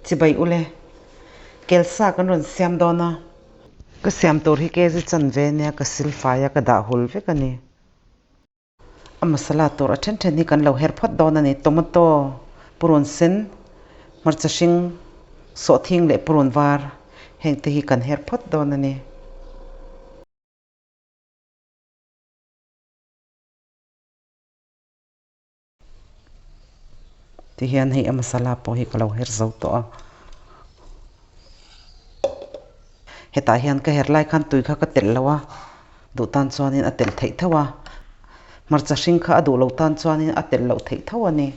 chỉ bay ule Kelsa kan ron Siam dona ka Siam tor hi ke ji chan ve ne ka silfa ya ka da hul ve ka ni a masala tor a then then ni kan lo her phat dona ni tomato purun sen marcha hring so thing le purun var heng te hi kan her phat dona ni ti hian hei a masala po hi ka lo her zo to a heta hian ka her lai khan tui kha ka tel lawa du tan chuanin a tel thei thawa marcha hring kha adu lo tan chuanin a tel lo thei thawa ni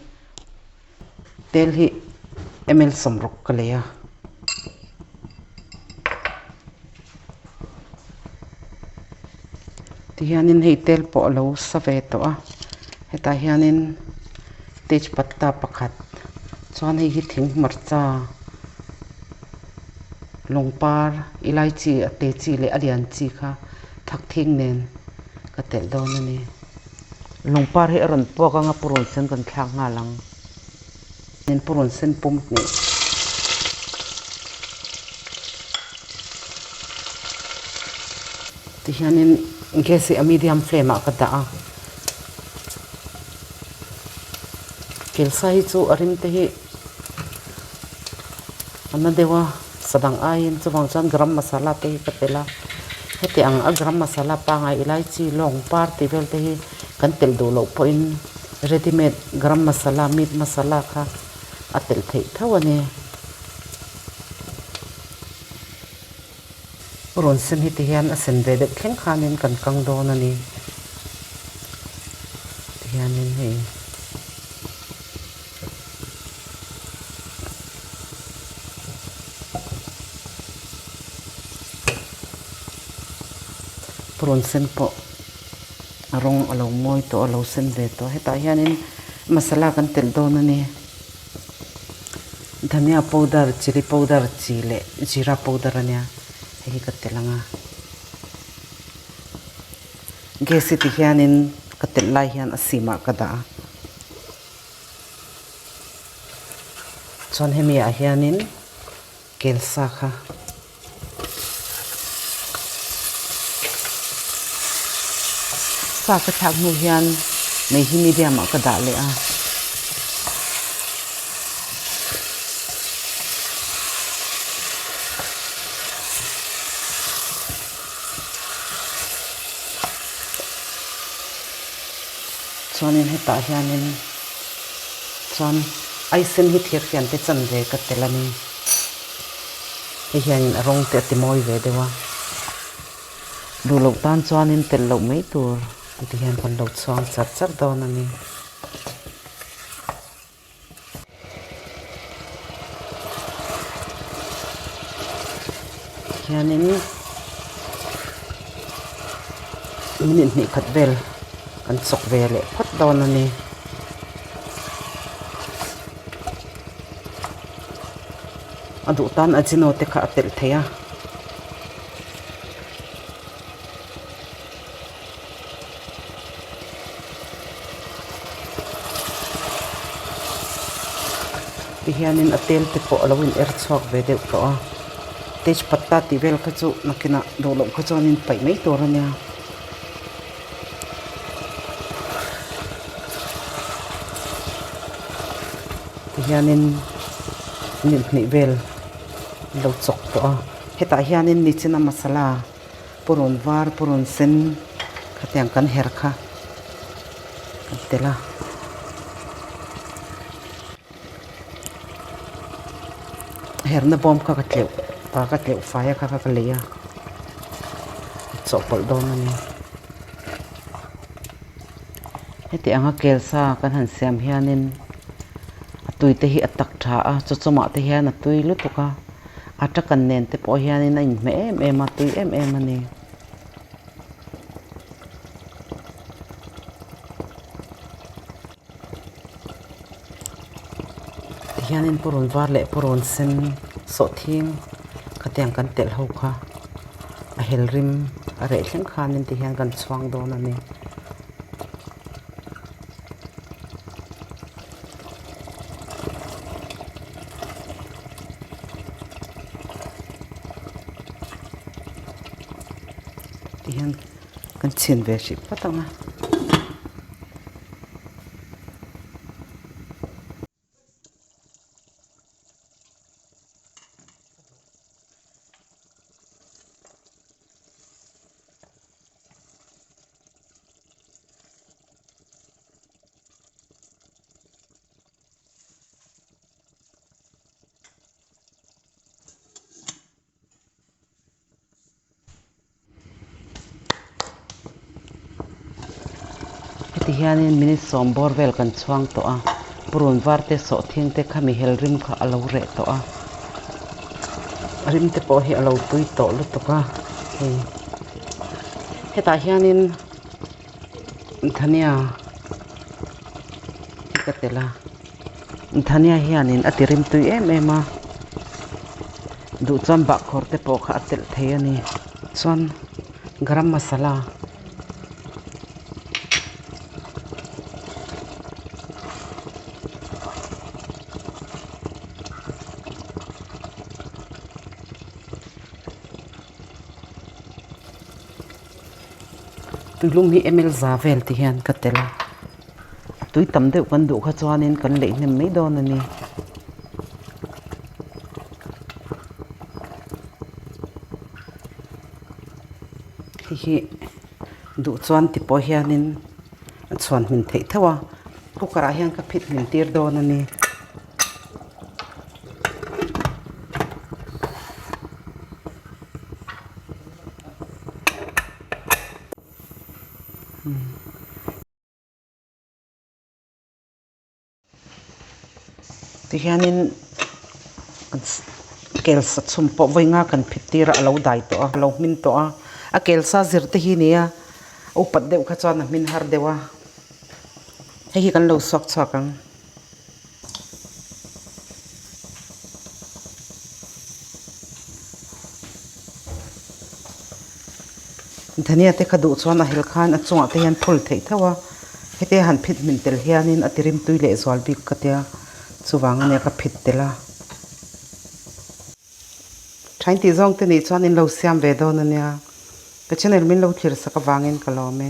tel hi ml somrok ka leya ti hianin hei tel po lo save to a heta hianin tejpatta pakhat chuan hei hi thing marcha longpar ilaichi ate chi le alian chi kha thak thing nen ka tel don ani longpar he ron po ka nga purun sen kan thlang nga lang nen purun sen pum ni ti hianin gas a medium flame a ka da a Kelsa hi chu arim te hi ana dewa sadang ain chuwang chan garam masala te hi katela heti ang a garam masala pa nga ilaichi long par ti vel te hi kan tel do lo po in ready made garam masala meat masala kha atel thei thawani ron sen hi ti hian a sen ve de thleng khanin kan kang don ani ti hianin hei purun sen po arong alo moi to alo sen ve to heta hianin masala kan tel don ani dhania powder chili powder chile jira powder ania hi ka telanga gas ti hianin ka tel lai hian asima ka da chon hemi a hianin Kelsa kha sa ka thak nu hian nei hi medium a ka da le a chuanin heta hianin chuan Eisiam hi thir fian te chan ve ka telani he hianin rong te ti moi ve dewa du lo tan chuanin tel lo mei tur ti hian kan lo chuang char char don ani hianin minute ni khat vel kan chok ve le phat don ani adu tan ajino te kha atel theya ti hianin atel te po alawin er chhuak ve deuh to a tejpatta ti vel kha chu nakina do lo kha chuanin pai mai tur ania ti hianin ni vel lo chok to a heta hianin ni china masala purun var purun sen khatyang kan her kha kan tela herna bom kha katleu pa katleu fire kha ka leya chopol don ani heti anga Kelsa kan han Siam hianin atui te hi atak tha a chochoma te hian atui lutuka ata kan nen te po hianin in me em atui em ani hianin purun var le purun sen so thing khatyang kan tel ho kha a hel rim a re thleng khanin ti hian kan chuang don ani chin ve shi patanga ti hianin mini som borvel kan chuang to a purun warte so thing te khami hel rim kha alo re to a rim te po hi alo pui to lu to ka hei heta hianin dhania katela dhania hianin atirim tui em a du chon ba khor te po kha atel thei ani chon garam masala tulum hi emel zavel ti hian katela tui tam deuh kan du kha chuanin kan lei hnem mai dawn ani hi du chuan ti po hianin chuan min thei thawa kukara hian ka phit min tir dawn ani ti hianin kelsa chumpo voinga kan phitira alo dai to a lo min to a kelsa zirte hi nia upat deuh kha chuan a min har dewa hei kan lo sok chakang dhania te khadu chuan a hel khan a chunga te hian phul thei thawa hete han phit min tel hianin atirim tui le zwal bik katia chuwang ne ka phit tela thain ti zong te ni chuan in lo siam ve dawn ania pe channel min lo thlir saka wangin ka lo me